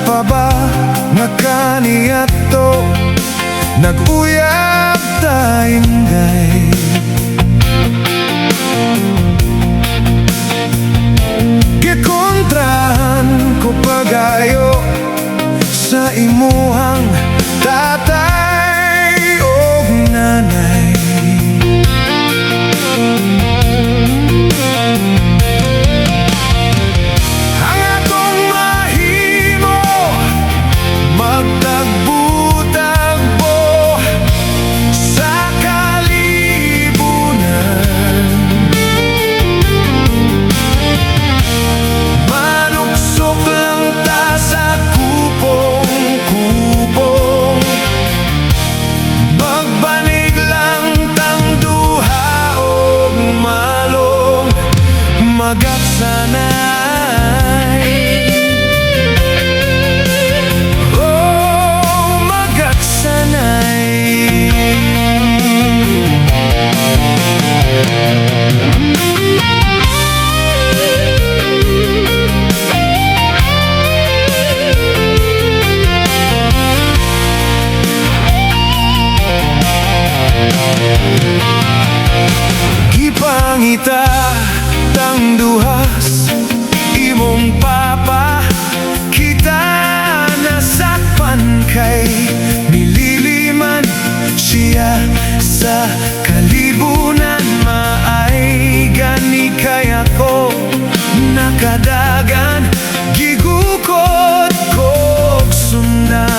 pa ba nga kaniadto nag-uyab ta inday. Gikontrahan ko pagayo sa imuhang tatay o nanay. Ang atong mahimo magtagbo-tagbo sa kalibunan. Manuksok lang ta sa kupong-kupong, magbanig lang tang duha og malong magaksanay. Oh, magaksanay. Ipangita tang duhas imong papa, kita nasakpan kay nililiman siya sa kalibunan. Maay gani kay ako nakadagan, gigukod ko og sundan.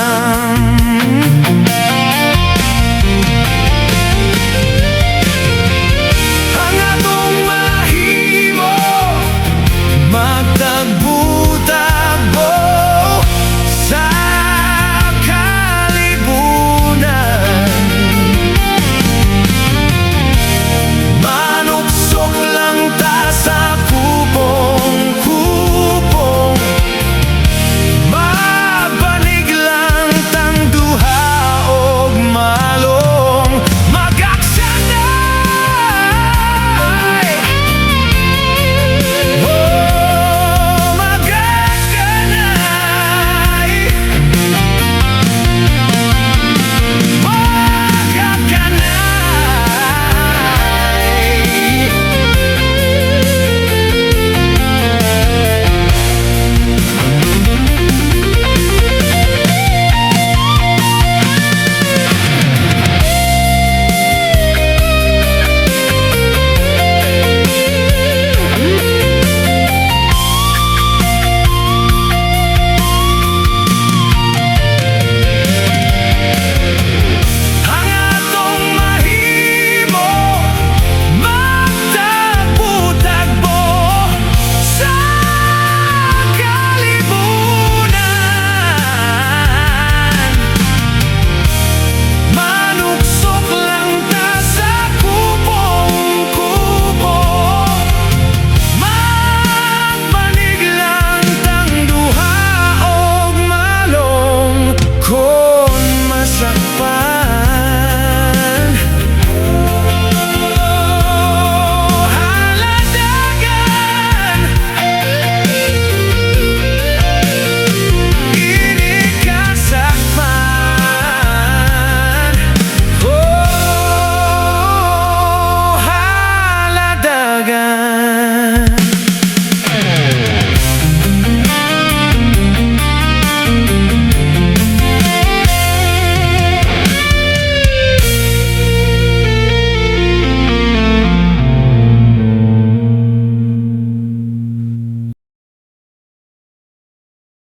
Magtagbo-tagbo sa kalibunan. Manuksok lang ta sa kupong-kupong, mabanig lang tang duha og malong magaksanay. Dagan.